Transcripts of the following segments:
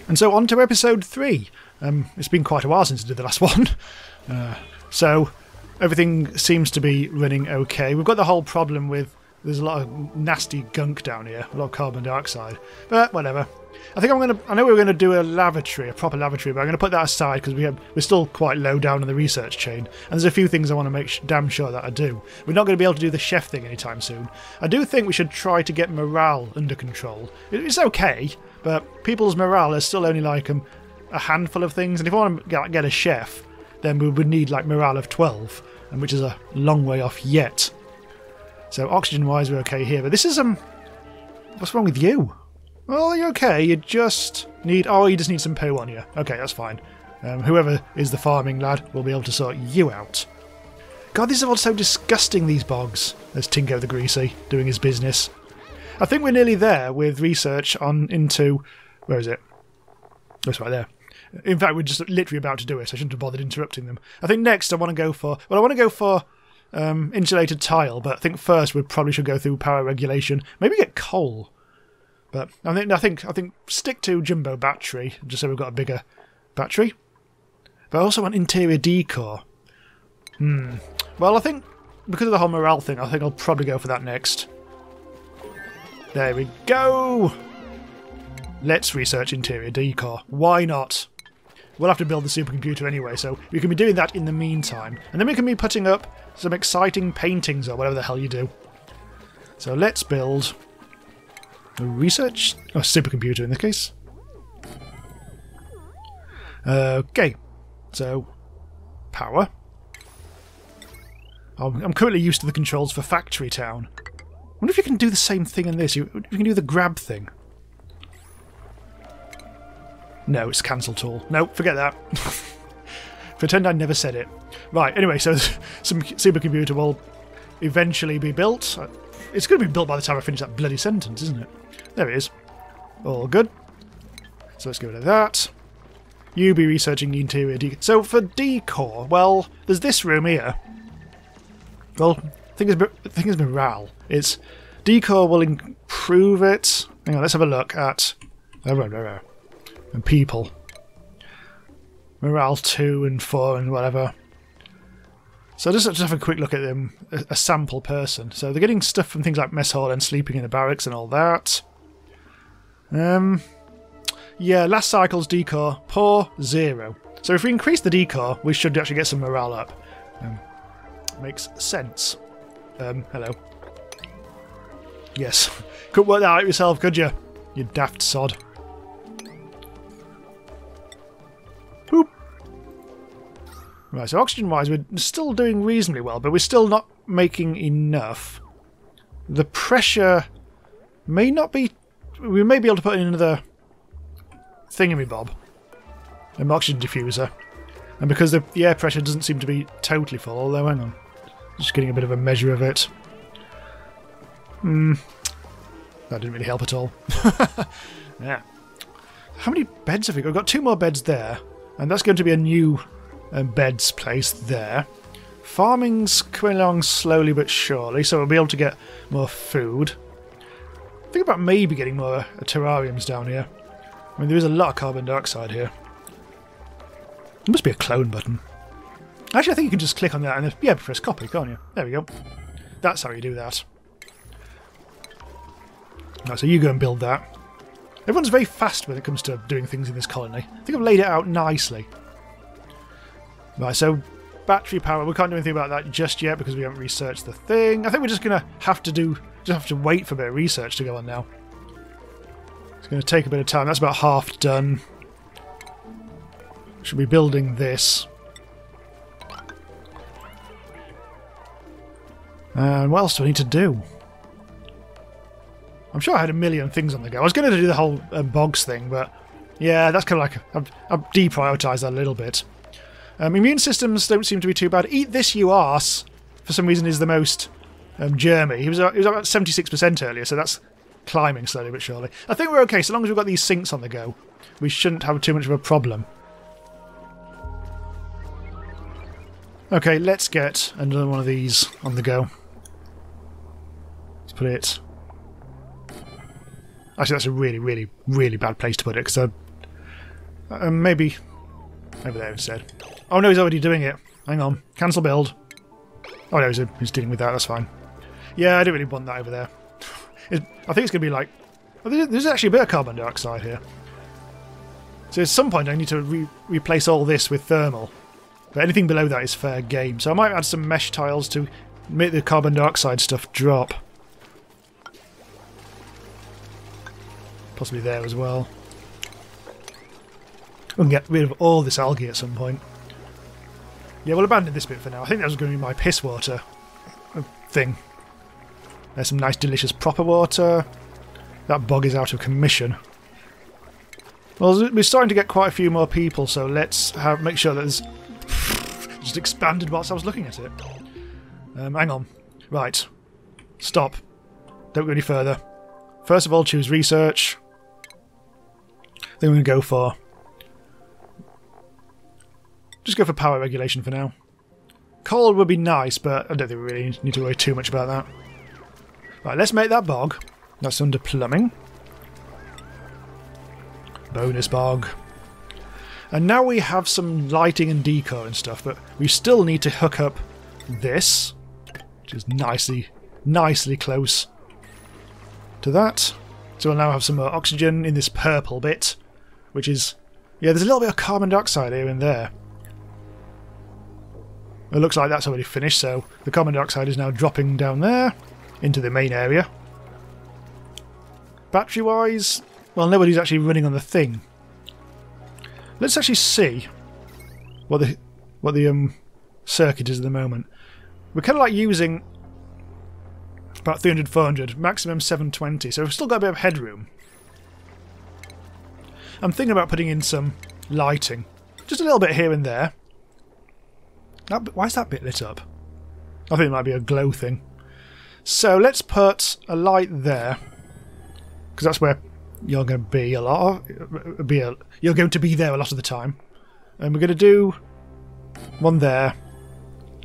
And so on to episode 3. It's been quite a while since I did the last one. So everything seems to be running okay. We've got the whole problem with there's a lot of nasty gunk down here, a lot of carbon dioxide. But whatever. I know we were going to do a lavatory, a proper lavatory, but I'm going to put that aside because we're still quite low down in the research chain. And there's a few things I want to make damn sure that I do. We're not going to be able to do the chef thing anytime soon. I do think we should try to get morale under control. It's okay, but people's morale is still only like a handful of things. And if I want to get a chef, then we would need like morale of 12, and which is a long way off yet. So oxygen-wise, we're okay here. But this is what's wrong with you? Well, you're okay. You just need some poo on you. Okay, that's fine. Whoever is the farming lad will be able to sort you out. God, these are all so disgusting, these bogs. There's Tinko the Greasy doing his business. I think we're nearly there with research into... Where is it? Oh, it's right there. In fact, we're just literally about to do it. I shouldn't have bothered interrupting them. I think next I want to go for insulated tile, but I think first we probably should go through power regulation. Maybe get coal. But I think stick to jumbo battery, just so we've got a bigger battery. But I also want interior decor. Well, I think because of the whole morale thing, I think I'll probably go for that next. There we go! Let's research interior decor. Why not? We'll have to build the supercomputer anyway, so we can be doing that in the meantime. And then we can be putting up some exciting paintings or whatever the hell you do. So let's build a supercomputer in this case. Okay, so power. I'm currently used to the controls for Factory Town. I wonder if you can do the same thing in this. You can do the grab thing. No, it's cancel tool. Nope, forget that. Pretend I never said it. Right, anyway, so some supercomputer will eventually be built. It's going to be built by the time I finish that bloody sentence, isn't it? There it is. All good. So let's get rid of that. You be researching the interior decor. So for decor, well, there's this room here. Well, the thing is morale. It's decor will improve it. Hang on, let's have a look at... And people. Morale 2 and 4 and whatever. So just have a quick look at them, a sample person. So they're getting stuff from things like mess hall and sleeping in the barracks and all that. Yeah, last cycle's decor, poor, 0. So if we increase the decor, we should actually get some morale up. Makes sense. Hello. Yes. Couldn't work that out yourself, could you? You daft sod. Boop. Right, so oxygen-wise, we're still doing reasonably well, but we're still not making enough. The pressure may not be... We may be able to put in another thingamabob. An oxygen diffuser. And because the air pressure doesn't seem to be totally full, although, hang on. Just getting a bit of a measure of it. That didn't really help at all. Yeah. How many beds have we got? We've got 2 more beds there. And that's going to be a new beds place there. Farming's coming along slowly but surely, so we'll be able to get more food. Think about maybe getting more terrariums down here. I mean, there is a lot of carbon dioxide here. There must be a clone button. Actually, I think you can just click on that and yeah, press copy, can't you? There we go. That's how you do that. Right, so you go and build that. Everyone's very fast when it comes to doing things in this colony. I think I've laid it out nicely. Right, so battery power, we can't do anything about that just yet because we haven't researched the thing. I think we're just going to have to wait for a bit of research to go on now. It's going to take a bit of time. That's about half done. Should be building this. And what else do I need to do? I'm sure I had a million things on the go. I was going to do the whole bogs thing, but yeah, that's kind of like... I've deprioritised that a little bit. Immune systems don't seem to be too bad. Eat this, you arse, for some reason, is the most germy. He was about 76% earlier, so that's climbing slowly but surely. I think we're okay, so long as we've got these sinks on the go. We shouldn't have too much of a problem. Okay, let's get another one of these on the go. Let's put it... Actually, that's a really, really, really bad place to put it, because Maybe over there instead. Oh no, he's already doing it. Hang on. Cancel build. Oh no, he's dealing with that, that's fine. Yeah, I don't really want that over there. I think it's going to be like... Oh, there's actually a bit of carbon dioxide here. So at some point I need to replace all this with thermal. But anything below that is fair game. So I might add some mesh tiles to make the carbon dioxide stuff drop. Possibly there as well. We can get rid of all this algae at some point. Yeah, we'll abandon this bit for now. I think that was going to be my piss water thing. There's some nice delicious proper water. That bog is out of commission. Well, we're starting to get quite a few more people, so let's make sure that there's... just expanded whilst I was looking at it. Hang on. Right. Stop. Don't go any further. First of all, choose research. Then we're going to go for... just go for power regulation for now. Coal would be nice, but I don't think we really need to worry too much about that. Right, let's make that bog. That's under plumbing. Bonus bog. And now we have some lighting and decor and stuff, but we still need to hook up this, which is nicely close to that. So we'll now have some more oxygen in this purple bit, which is... yeah, there's a little bit of carbon dioxide here and there. It looks like that's already finished, so the carbon dioxide is now dropping down there into the main area. Battery-wise, well, nobody's actually running on the thing. Let's actually see what the circuit is at the moment. We're kind of like using about 300, 400, maximum 720, so we've still got a bit of headroom. I'm thinking about putting in some lighting, just a little bit here and there. Why is that bit lit up? I think it might be a glow thing. So let's put a light there, because that's where you're going to be a lot. You're going to be there a lot of the time, and we're going to do one there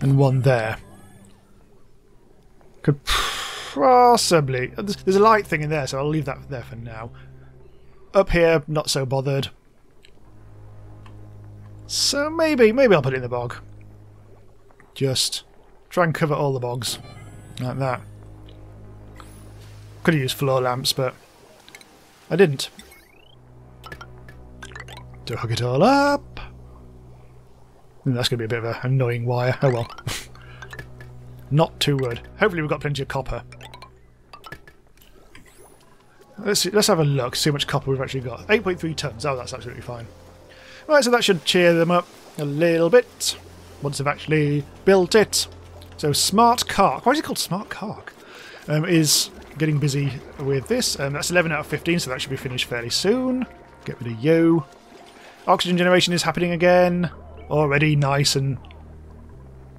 and one there. Could possibly... there's a light thing in there, so I'll leave that there for now. Up here, not so bothered. So maybe I'll put it in the bog. Just try and cover all the bogs like that. Could have used floor lamps, but I didn't. To hook it all up. That's going to be a bit of an annoying wire. Oh well. Not too good. Hopefully we've got plenty of copper. Let's have a look, see how much copper we've actually got. 8.3 tons. Oh, that's absolutely fine. Right, so that should cheer them up a little bit once they've actually built it. So Smart Carc, why is it called Smart Carc? Is getting busy with this. That's 11 out of 15, so that should be finished fairly soon. Get rid of you. Oxygen generation is happening again. Already nice and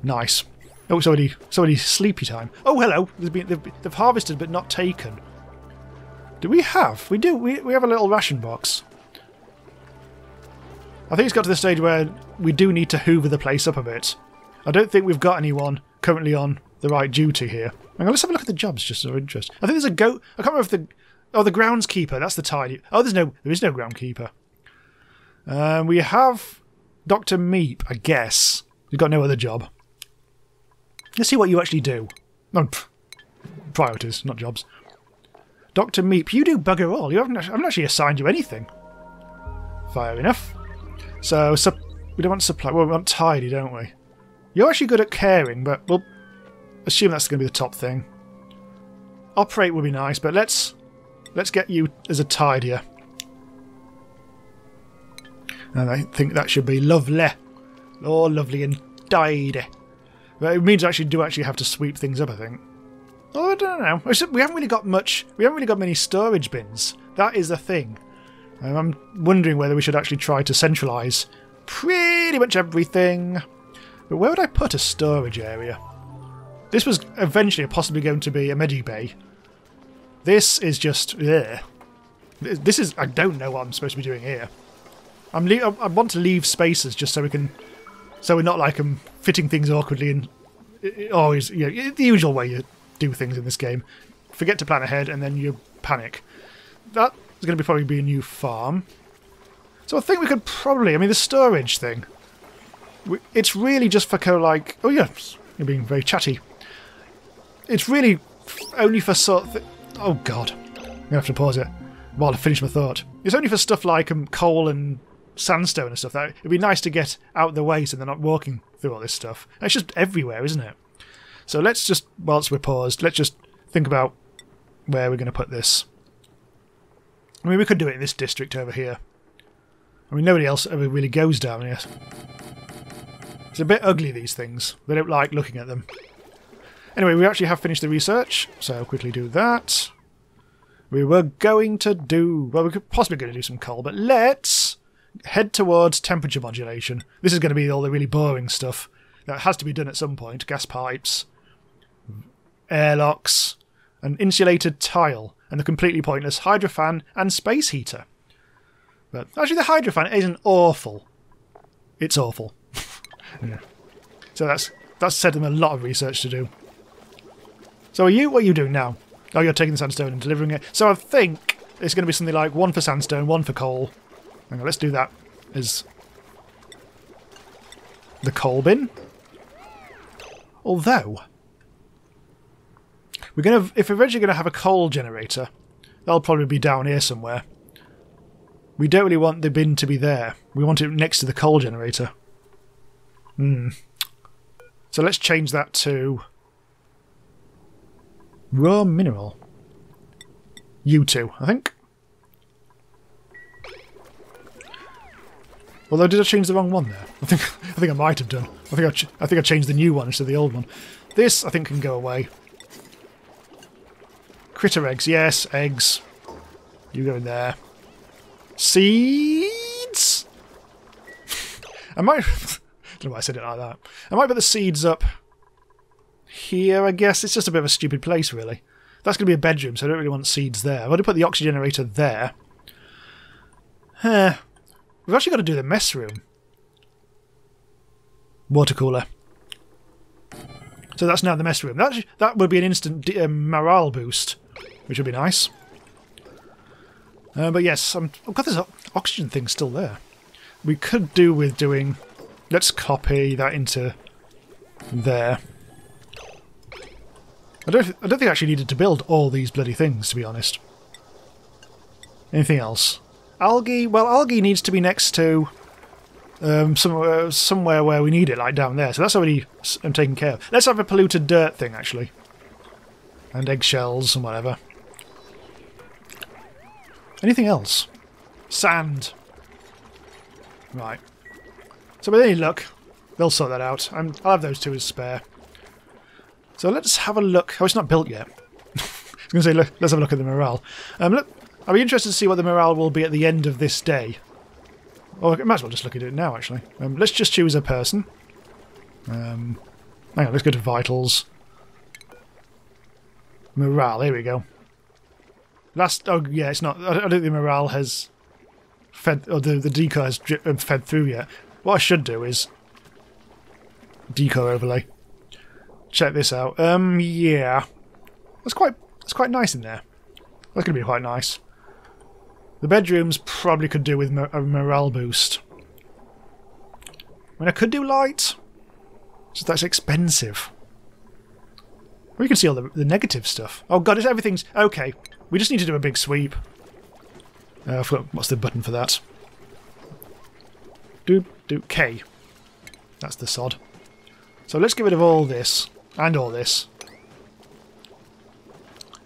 nice. Oh, it's already sleepy time. Oh, hello. They've harvested but not taken. Do we have? We do. We have a little ration box. I think it's got to the stage where we do need to hoover the place up a bit. I don't think we've got anyone currently on the right duty here. Hang on, let's have a look at the jobs just for interest. I think there's a goat. I can't remember if the... oh, the groundskeeper. That's the tidy... oh, there is no groundkeeper. We have Dr. Meep, I guess. You've got no other job. Let's see what you actually do. No, priorities, not jobs. Dr. Meep, you do bugger all. I haven't actually assigned you anything. Fair enough. So, we don't want supply. Well, we want tidy, don't we? You're actually good at caring, but we'll assume that's going to be the top thing. Operate would be nice, but let's get you as a tidier. And I think that should be lovely. Oh, lovely and tidy. But it means I do actually have to sweep things up, I think. Oh, I don't know. We haven't really got much. We haven't really got many storage bins. That is the thing. I'm wondering whether we should actually try to centralise pretty much everything. But where would I put a storage area? This was eventually possibly going to be a medibay. This is just... ugh. This is... I don't know what I'm supposed to be doing here. I want to leave spaces just so we can... so we're not like fitting things awkwardly and... always, you know, the usual way you do things in this game. Forget to plan ahead and then you panic. That is going to probably be a new farm. So I think we could probably... I mean, the storage thing... It's really just for like... Oh, yeah, you're being very chatty. It's really only for sort of... Oh, God. I'm going to have to pause it while I finish my thought. It's only for stuff like coal and sandstone and stuff. That it'd be nice to get out of the way so they're not walking through all this stuff. And it's just everywhere, isn't it? So let's just, whilst we're paused, let's just think about where we're going to put this. I mean, we could do it in this district over here. I mean, nobody else ever really goes down here. It's a bit ugly, these things. They don't like looking at them. Anyway, we actually have finished the research, so I'll quickly do that. We were going to do... Well, we could possibly going to do some coal, but let's head towards temperature modulation. This is going to be all the really boring stuff that has to be done at some point. Gas pipes, airlocks, an insulated tile, and the completely pointless hydrofan and space heater. But actually, the hydrofan isn't awful. It's awful. Yeah. So that's set them a lot of research to do. So what are you doing now? Oh, you're taking the sandstone and delivering it. So I think it's going to be something like 1 for sandstone, 1 for coal. Hang on, let's do that as the coal bin. Although, if we're eventually going to have a coal generator, that'll probably be down here somewhere. We don't really want the bin to be there. We want it next to the coal generator. So let's change that to raw mineral. U2, I think. Although, did I change the wrong one there? I think I might have done. I think I changed the new one instead of the old one. This, I think, can go away. Critter eggs, yes, eggs. You go in there. Seeds. I might. I don't know why I said it like that. I might put the seeds up here, I guess. It's just a bit of a stupid place, really. That's going to be a bedroom, so I don't really want seeds there. I've got to put the oxygen generator there. We've actually got to do the mess room. Water cooler. So that's now the mess room. That would be an instant morale boost, which would be nice. But yes, I've got this oxygen thing still there. We could do with doing... Let's copy that into there. I don't think I actually needed to build all these bloody things, to be honest. Anything else? Algae? Well, algae needs to be next to somewhere where we need it, like down there. So that's already taken care of. Let's have a polluted dirt thing, actually. And eggshells and whatever. Anything else? Sand. Right. So with any luck, they'll sort that out. I'll have those two as spare. So let's have a look. Oh, it's not built yet. I was going to say, look, let's have a look at the morale. Look, I'll be interested to see what the morale will be at the end of this day. Or I might as well just look at it now, actually. Let's just choose a person. Hang on, let's go to vitals. Morale, here we go. Oh, yeah, it's not... I don't think the morale has fed... Or the decor has fed through yet. What I should do is... Decor overlay. Check this out. Yeah. That's quite nice in there. That's going to be quite nice. The bedrooms probably could do with a morale boost. I mean, I could do light. Just that's expensive. Well, you can see all the negative stuff. Oh god, everything's... Okay, we just need to do a big sweep. I forgot what's the button for that. Do K. That's the sod. So let's get rid of all this. And all this.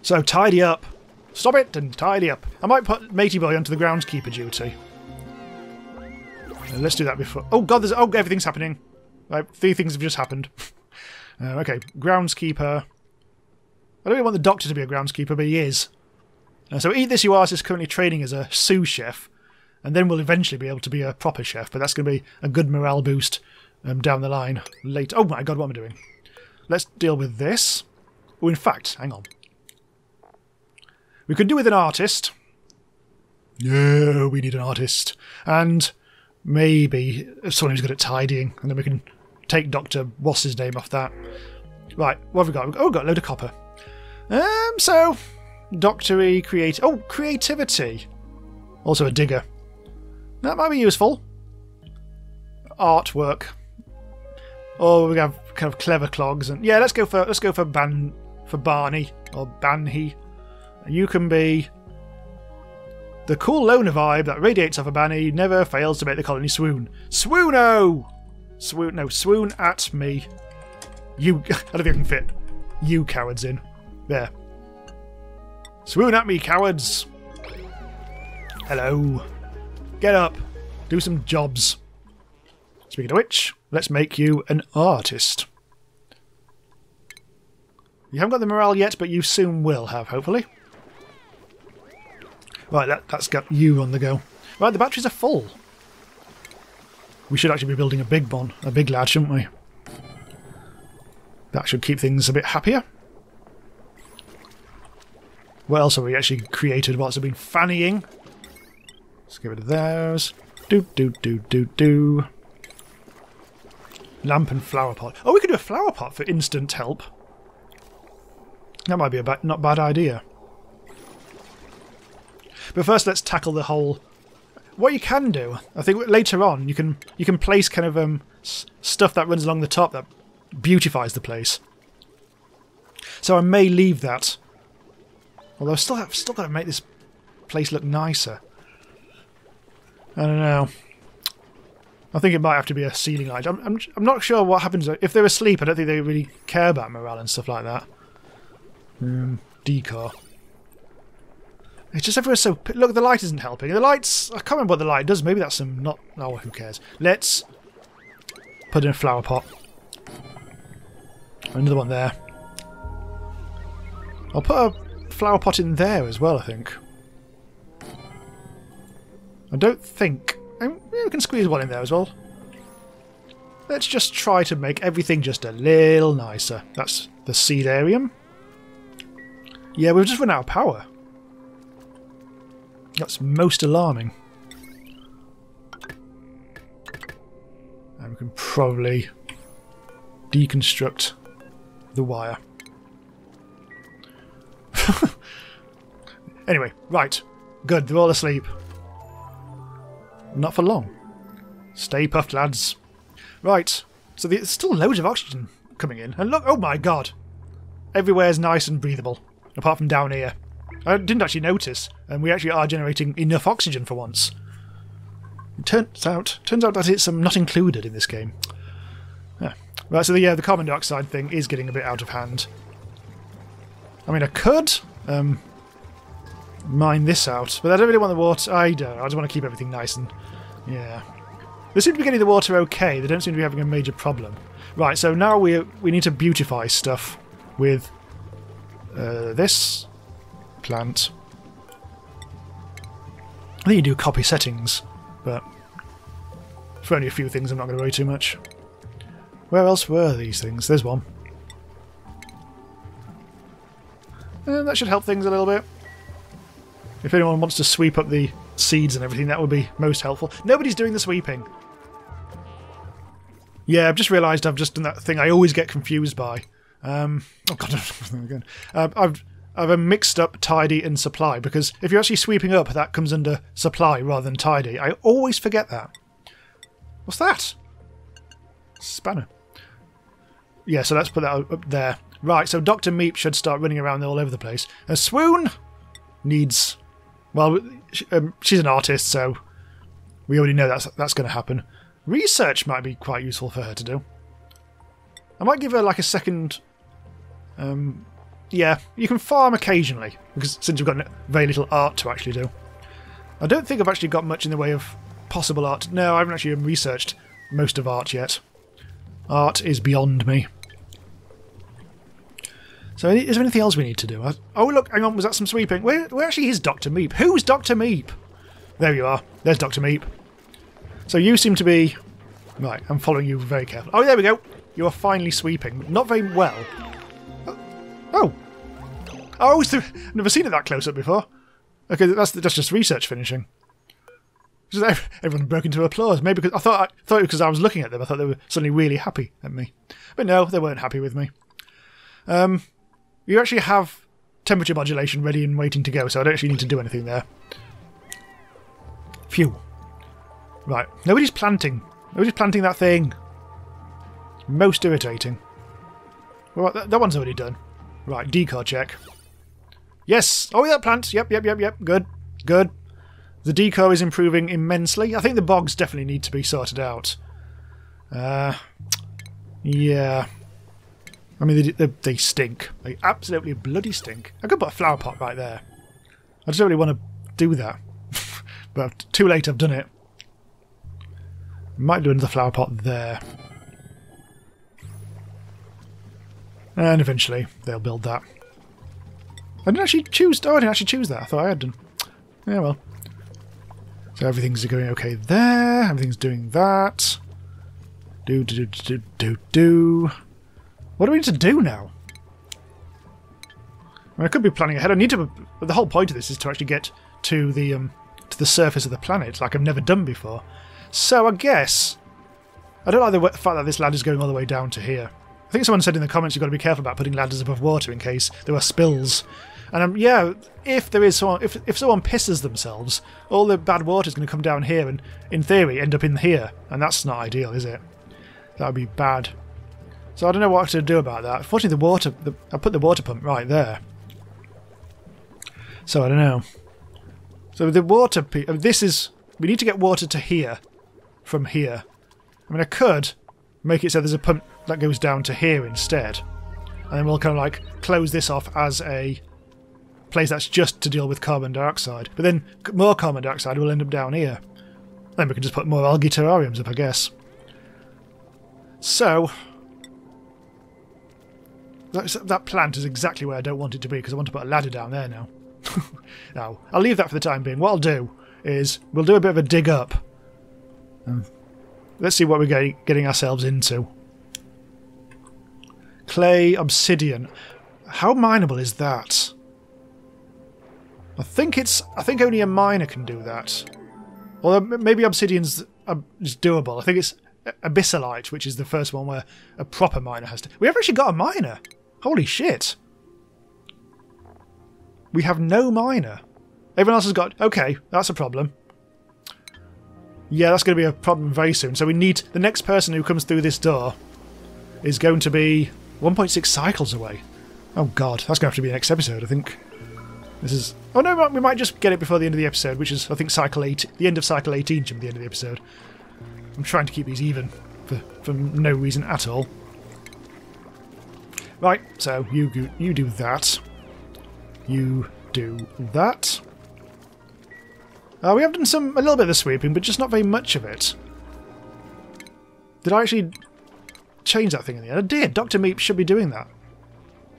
So, tidy up. Stop it and tidy up. I might put Matey Boy onto the groundskeeper duty. Let's do that before... Oh god, everything's happening. Right, 3 things have just happened. Okay, groundskeeper. I don't really want the doctor to be a groundskeeper, but he is. So Eat This You Arse is currently training as a sous chef, and then we'll eventually be able to be a proper chef, but that's going to be a good morale boost down the line later. Oh my god, what am I doing? Let's deal with this. Oh, in fact, hang on. We could do with an artist. Yeah, we need an artist. And maybe someone who's good at tidying, and then we can take Dr. What's his name off that. Right, what have we got? Oh, we've got a load of copper. Doctory, creativity. Also a digger. That might be useful. Artwork. Or we have kind of clever clogs, and yeah, let's go for Barney or Banhi. You can be the cool loner vibe that radiates off a Banny, never fails to make the colony swoon. Swoono! Swoon at me. You. I don't think I can fit you cowards in. There. Swoon at me, cowards. Hello. Get up. Do some jobs. Speaking of which, let's make you an artist. You haven't got the morale yet, but you soon will have, hopefully. Right, that's got you on the go. Right, the batteries are full. We should actually be building a big one, a big lad, shouldn't we? That should keep things a bit happier. What else have we actually created whilst we've been fannying? Let's get rid of those. Do. Lamp and flower pot. Oh, we could do a flower pot for instant help. That might be a not bad idea. But first, let's tackle the whole. What you can do, I think later on, you can place kind of stuff that runs along the top that beautifies the place. So I may leave that. Although I've still got to make this place look nicer. I don't know. I think it might have to be a ceiling light. I'm not sure what happens if they're asleep. I don't think they really care about morale and stuff like that. Decor. It's just everywhere so... Look, the light isn't helping. The lights... I can't remember what the light does. Maybe that's some... not... Oh, who cares? Let's put in a flower pot. Another one there. I'll put a flower pot in there as well, I think. I don't think... we can squeeze one in there as well. Let's just try to make everything just a little nicer. That's the seedarium. Yeah, we've just run out of power. That's most alarming. And we can probably deconstruct the wire. Anyway, right. Good, they're all asleep. Not for long. Stay puffed, lads. Right, so there's still loads of oxygen coming in. And look, oh my god. Everywhere's nice and breathable. Apart from down here. I didn't actually notice, and we actually are generating enough oxygen for once. It turns out that it's not included in this game. Yeah. Right, so the carbon dioxide thing is getting a bit out of hand. I mean, I could mine this out, but I don't really want the water. I don't. I just want to keep everything nice and... yeah. They seem to be getting the water okay. They don't seem to be having a major problem. Right, so now we need to beautify stuff with this plant. I think you do copy settings, but for only a few things I'm not going to worry too much. Where else were these things? There's one. That should help things a little bit. If anyone wants to sweep up the seeds and everything, that would be most helpful. Nobody's doing the sweeping. Yeah, I've just realised I've just done that thing I always get confused by. Oh god, again. I've mixed up tidy and supply, because if you're actually sweeping up, that comes under supply rather than tidy. I always forget that. What's that? Spanner. Yeah, so let's put that up there. Right, so Dr. Meep should start running around all over the place. Swoon needs... well, she's an artist, so we already know that's going to happen. Research might be quite useful for her to do. I might give her like a second... yeah, you can farm occasionally, because since we've got very little art to actually do. I don't think I've actually got much in the way of possible art. No, I haven't actually researched most of art yet. Art is beyond me. So is there anything else we need to do? Oh, look, hang on, was that some sweeping? Where actually is Dr. Meep? Who's Dr. Meep? There you are. There's Dr. Meep. So you seem to be... right, I'm following you very carefully. Oh, there we go. You are finally sweeping. Not very well. Oh! Oh, I've never seen it that close up before. Okay, that's just research finishing. Everyone broke into applause. Maybe because I thought it was because I was looking at them. I thought they were suddenly really happy at me. But no, they weren't happy with me. You actually have temperature modulation ready and waiting to go, so I don't actually need to do anything there. Phew. Right, nobody's planting. Nobody's planting that thing. It's most irritating. Well, that one's already done. Right, decor check. Yes! Oh, yeah, plants. Yep. Good. Good. The decor is improving immensely. I think the bogs definitely need to be sorted out. Yeah. I mean, they stink. They absolutely bloody stink. I could put a flower pot right there. I just don't really want to do that. But too late, I've done it. Might do another flower pot there. And eventually, they'll build that. I didn't actually choose... Oh, I didn't actually choose that. I thought I had done. Yeah, well. So everything's going okay there. Everything's doing that. Do. What do we need to do now? I mean, I could be planning ahead. I need to... The whole point of this is to actually get to the surface of the planet, like I've never done before. So I guess... I don't like the fact that this ladder's going all the way down to here. I think someone said in the comments you've got to be careful about putting ladders above water in case there are spills. And yeah, if there is someone, if someone pisses themselves, all the bad water is going to come down here and, in theory, end up in here. And that's not ideal, is it? That would be bad. So I don't know what to do about that. Fortunately, I put the water pump right there. So I don't know. So the water... This is... We need to get water to here. From here. I mean, I could make it so there's a pump that goes down to here instead. And then we'll kind of like close this off as a place that's just to deal with carbon dioxide. But then more carbon dioxide will end up down here. Then we can just put more algae terrariums up, I guess. So... That plant is exactly where I don't want it to be, because I want to put a ladder down there now. Now, I'll leave that for the time being. What I'll do is we'll do a bit of a dig up. Let's see what we're getting ourselves into. Clay, obsidian. How mineable is that? I think only a miner can do that. Or maybe obsidian's is doable. I think it's abyssalite, which is the first one where a proper miner has to... We haven't actually got a miner! Holy shit! We have no miner. Everyone else has got... Okay, that's a problem. Yeah, that's going to be a problem very soon. So we need... The next person who comes through this door is going to be 1.6 cycles away. Oh god, that's going to have to be the next episode, I think. This is... Oh no, we might just get it before the end of the episode, which is, I think, cycle 8. The end of cycle 18 should be the end of the episode. I'm trying to keep these even for no reason at all. Right, so you do that. You do that. We have done a little bit of the sweeping, but just not very much of it. Did I actually change that thing in the end? I did. Dr. Meep should be doing that.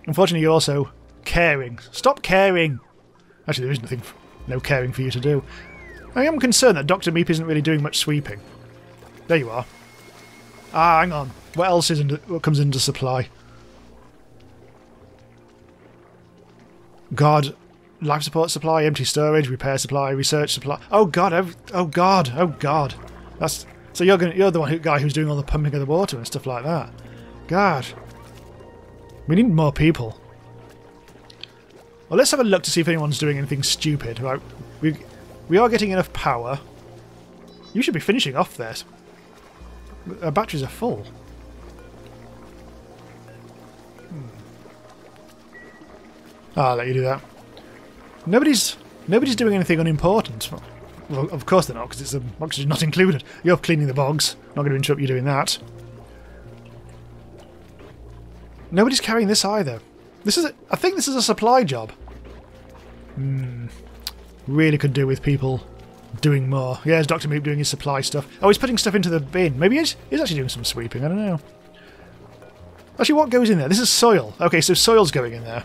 Unfortunately, you're also caring. Stop caring! Actually, there is no caring for you to do. I am concerned that Dr. Meep isn't really doing much sweeping. There you are. Ah, hang on. What else what comes into supply? God. Life support supply, empty storage, repair supply, research supply. Oh god, oh god, oh god. That's... So you're the guy who's doing all the pumping of the water and stuff like that. God. We need more people. Well, let's have a look to see if anyone's doing anything stupid. Right, we are getting enough power. You should be finishing off this. Our batteries are full. I'll let you do that. Nobody's doing anything unimportant. Well, of course they're not, because it's oxygen not included. You're cleaning the bogs. Not going to interrupt you doing that. Nobody's carrying this either. I think this is a supply job. Really could do with people doing more. Yeah, there's Dr. Meep doing his supply stuff. Oh, he's putting stuff into the bin. Maybe he's actually doing some sweeping. I don't know. Actually, what goes in there? This is soil. Okay, so soil's going in there.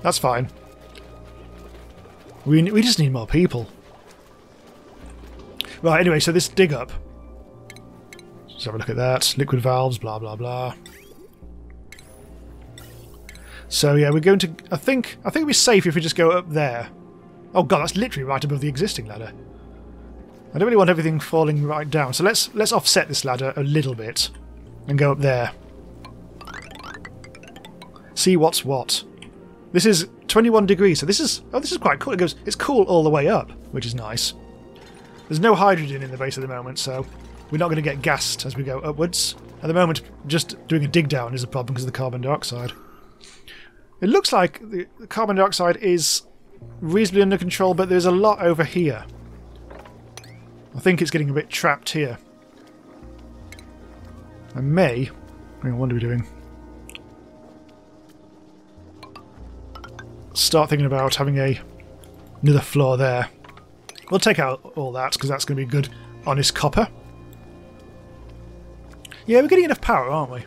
That's fine. We just need more people. Right, anyway, so this dig up. Let's have a look at that. Liquid valves, blah, blah, blah. So, yeah, we're going to... I think it'd be safe if we just go up there. Oh, God, that's literally right above the existing ladder. I don't really want everything falling right down. So let's offset this ladder a little bit and go up there. See what's what. This is 21 degrees, so this is... Oh, this is quite cool. It's cool all the way up, which is nice. There's no hydrogen in the base at the moment, so we're not going to get gassed as we go upwards. At the moment, just doing a dig down is a problem because of the carbon dioxide. It looks like the carbon dioxide is reasonably under control, but there's a lot over here. I think it's getting a bit trapped here. I may... Hang on, what are we doing? Start thinking about having another floor there. We'll take out all that because that's going to be good, honest copper. Yeah, we're getting enough power, aren't we?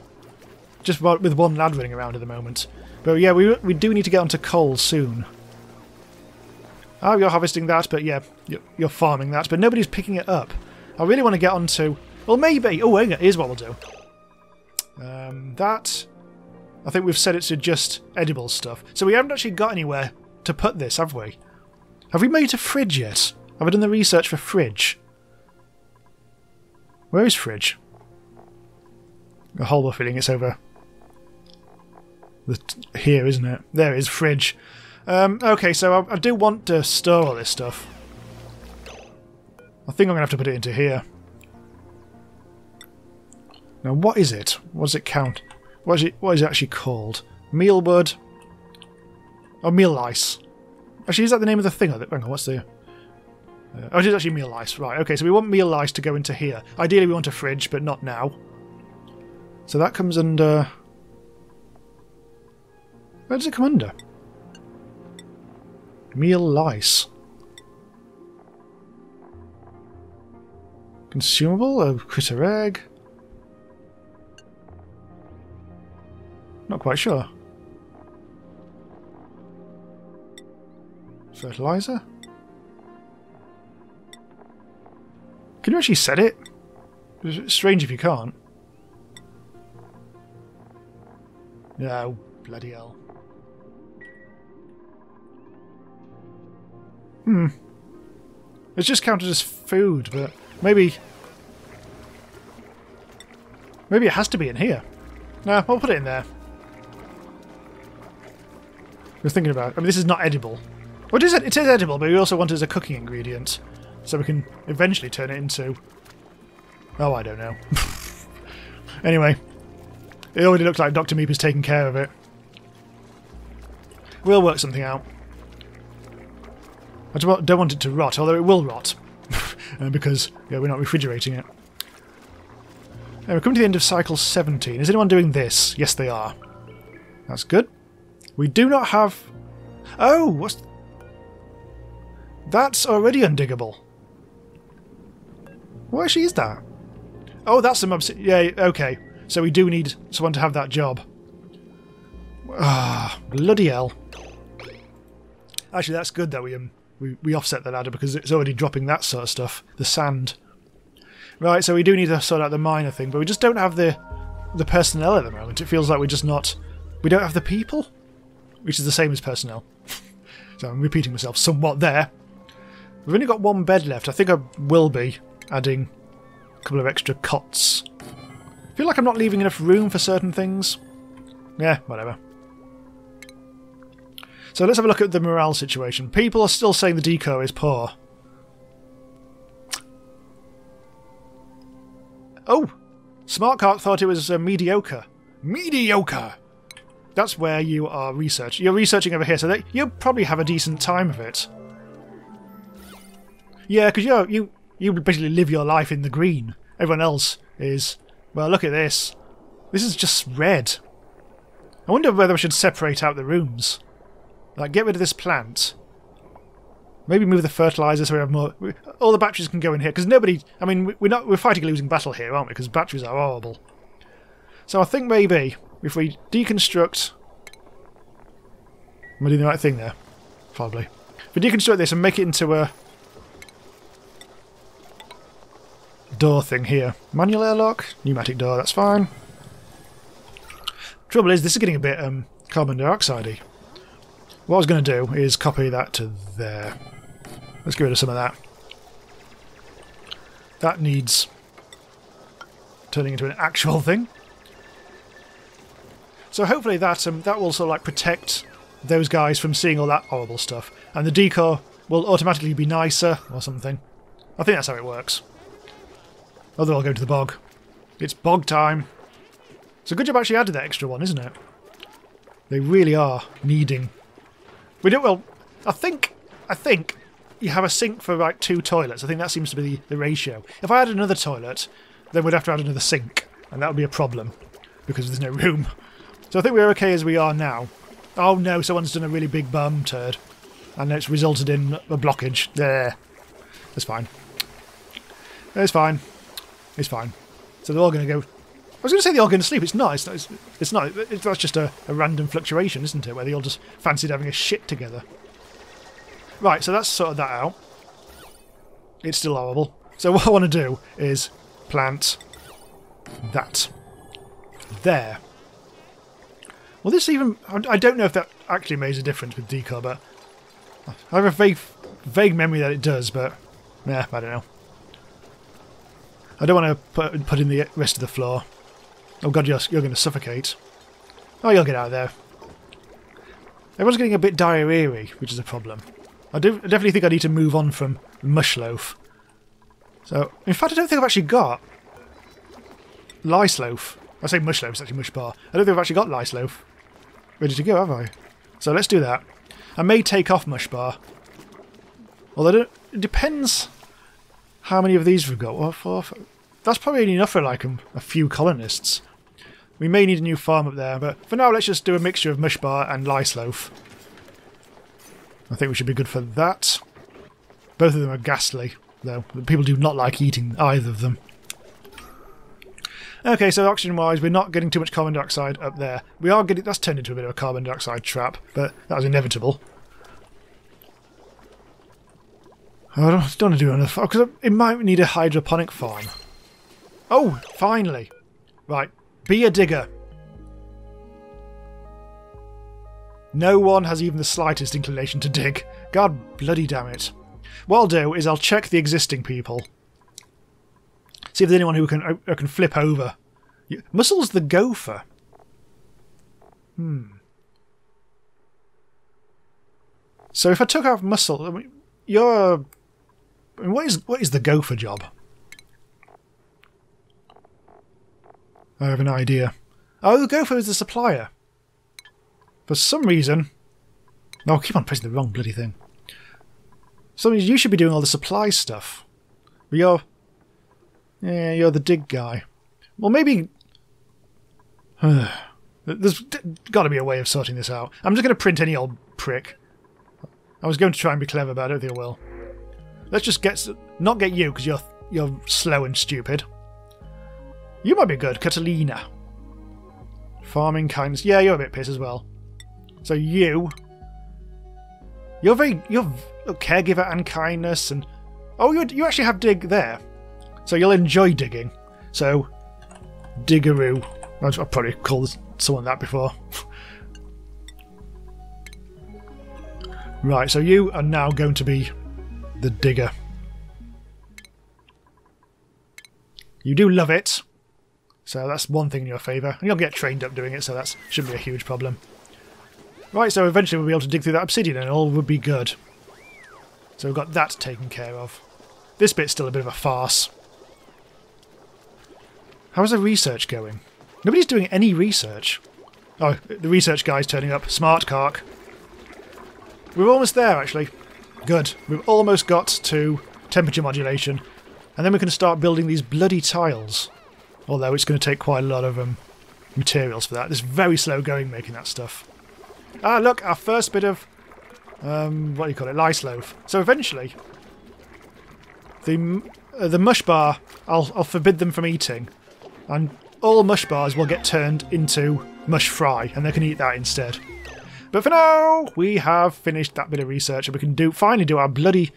Just with one lad running around at the moment. But yeah, we do need to get onto coal soon. Oh, you're harvesting that, but yeah, you're farming that, but nobody's picking it up. I really want to get onto... Well, maybe... Oh, hang on, here's what we'll do. That... I think we've set it to just edible stuff. So we haven't actually got anywhere to put this, have we? Have we made a fridge yet? Have I done the research for fridge? Where is fridge? A horrible feeling it's over here, isn't it? There is fridge. Okay, so I do want to store all this stuff. I think I'm going to have to put it into here. Now, what is it? What does it count? What is it actually called? Mealwood? Oh, meal lice. Actually, is that the name of the thing? Hang on, what's the... oh, it is actually meal lice. Right, okay, so we want meal lice to go into here. Ideally, we want a fridge, but not now. So that comes under... Where does it come under? Meal lice. Consumable? A critter egg? Not quite sure. Fertilizer? Can you actually set it? It's strange if you can't. No, bloody hell. It's just counted as food, but maybe it has to be in here. No, we'll put it in there. We're thinking about... I mean, this is not edible. What is it? It is edible, but we also want it as a cooking ingredient. So we can eventually turn it into... Oh, I don't know. Anyway. It already looks like Dr. Meep is taking care of it. We'll work something out. I don't want it to rot, although it will rot. Because yeah, we're not refrigerating it. We're coming to the end of cycle 17. Is anyone doing this? Yes, they are. That's good. We do not have... Oh, what's... That's already undiggable. What actually is that? Oh, that's some obsidian. Yeah, okay. So we do need someone to have that job. Ah, bloody hell. Actually, that's good that we offset the ladder because it's already dropping that sort of stuff. The sand. Right, so we do need to sort out the miner thing, but we just don't have the personnel at the moment. It feels like we're just not... We don't have the people? Which is the same as personnel. So I'm repeating myself somewhat there. We've only got one bed left. I think I will be adding a couple of extra cots. I feel like I'm not leaving enough room for certain things. Yeah, whatever. So let's have a look at the morale situation. People are still saying the decor is poor. Oh! Smartcart thought it was mediocre. Mediocre! That's where you are researching. You're researching over here, so that you'll probably have a decent time of it. Yeah, because you basically live your life in the green. Everyone else is... Well, look at this. This is just red. I wonder whether I should separate out the rooms. Like, get rid of this plant. Maybe move the fertilizer so we have more... All the batteries can go in here, because nobody... I mean, we're fighting a losing battle here, aren't we? Because batteries are horrible. So I think maybe if we deconstruct... Am I doing the right thing there? Probably. If we deconstruct this and make it into a... door thing here. Manual airlock, pneumatic door, that's fine. Trouble is, this is getting a bit carbon dioxide-y. What I was going to do is copy that to there. Let's get rid of some of that. That needs turning into an actual thing. So hopefully that will sort of like protect those guys from seeing all that horrible stuff. And the decor will automatically be nicer or something. I think that's how it works. Oh, they're all going to the bog. It's bog time. It's a good job actually added that extra one, isn't it? They really are needing... We don't... Well, I think you have a sink for like 2 toilets. I think that seems to be the ratio. If I had another toilet, then we'd have to add another sink. And that would be a problem. Because there's no room. So I think we're okay as we are now. Oh no, someone's done a really big bum turd. And it's resulted in a blockage. There. That's fine. It's fine. It's fine. So they're all going to go... I was going to say they're all going to sleep. It's not. It's not. That's just a random fluctuation, isn't it? Where they all just fancied having a shit together. Right, so that's sorted that out. It's still horrible. So what I want to do is plant that. There. Well, this even... I don't know if that actually makes a difference with decor, but... I have a vague memory that it does, but... Yeah, I don't know. I don't want to put in the rest of the floor. Oh god, you're going to suffocate. Oh, you'll get out of there. Everyone's getting a bit diarrhea-y, which is a problem. I definitely think I need to move on from mushloaf. So, in fact, I don't think I've actually got lice loaf. I say mushloaf, it's actually mush bar. I don't think I've actually got lice loaf ready to go, have I? So let's do that. I may take off mush bar. Although it depends how many of these we've got. Well, 4, 5. That's probably enough for like a few colonists. We may need a new farm up there, but for now let's just do a mixture of mush bar and lice loaf. I think we should be good for that. Both of them are ghastly, though. People do not like eating either of them. Okay, so oxygen-wise, we're not getting too much carbon dioxide up there. We are getting... That's turned into a bit of a carbon dioxide trap, but that was inevitable. I don't want to do another farm, because it might need a hydroponic farm. Oh, finally! Right, be a digger. No one has even the slightest inclination to dig. God bloody damn it. What I'll do is I'll check the existing people. See if there's anyone who can flip over. Muscle's the gopher. So if I took out Muscle, I mean, what is the gopher job? I have an idea. Oh, the gopher is the supplier. For some reason... Oh, keep on pressing the wrong bloody thing. So you should be doing all the supply stuff. But you're the dig guy. Well, maybe... There's got to be a way of sorting this out. I'm just going to print any old prick. I was going to try and be clever, but I don't think I will. Let's just not get you, because you're slow and stupid. You might be good, Catalina. Farming kindness. Yeah, you're a bit pissed as well. So you're a caregiver and kindness, and oh, you actually have dig there. So you'll enjoy digging. So diggeroo. I've probably called someone that before. Right, so you are now going to be the digger. You do love it. So that's one thing in your favour. And you'll get trained up doing it, so that shouldn't be a huge problem. Right, so eventually we'll be able to dig through that obsidian and all would be good. So we've got that taken care of. This bit's still a bit of a farce. How's the research going? Nobody's doing any research. Oh, the research guy's turning up. Smart Cark. We're almost there, actually. Good. We've almost got to temperature modulation. And then we can start building these bloody tiles. Although it's going to take quite a lot of materials for that. It's very slow going making that stuff. Ah, look, our first bit of... what do you call it? Lice loaf. So eventually... The mush bar, I'll forbid them from eating. And all mush bars will get turned into mush fry. And they can eat that instead. But for now, we have finished that bit of research. And we can finally do our bloody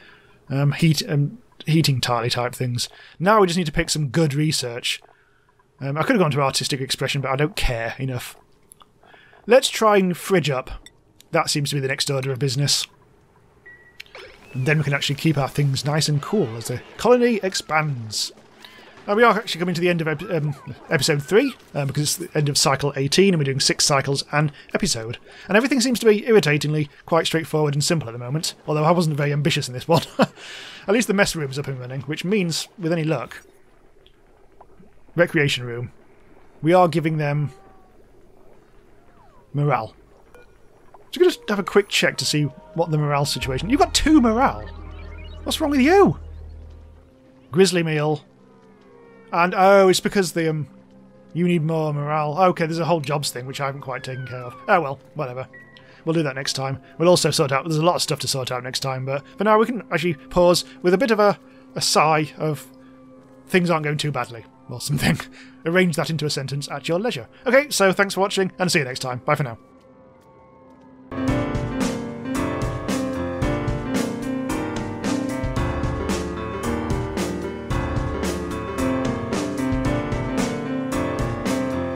heating tile type things. Now we just need to pick some good research. I could have gone to artistic expression, but I don't care enough. Let's try and fridge up. That seems to be the next order of business. And then we can actually keep our things nice and cool as the colony expands. We are actually coming to the end of episode 3, because it's the end of cycle 18, and we're doing 6 cycles an episode. And everything seems to be irritatingly quite straightforward and simple at the moment, although I wasn't very ambitious in this one. At least the mess room's up and running, which means, with any luck, recreation room, we are giving them morale. So we can just have a quick check to see what the morale situation... You've got 2 morale! What's wrong with you? Grizzly meal. And, oh, it's because the, you need more morale. Okay, there's a whole jobs thing, which I haven't quite taken care of. Oh, well, whatever. We'll do that next time. We'll also sort out... There's a lot of stuff to sort out next time, but for now we can actually pause with a bit of a sigh of things aren't going too badly, or something. Arrange that into a sentence at your leisure. Okay, so thanks for watching, and see you next time. Bye for now.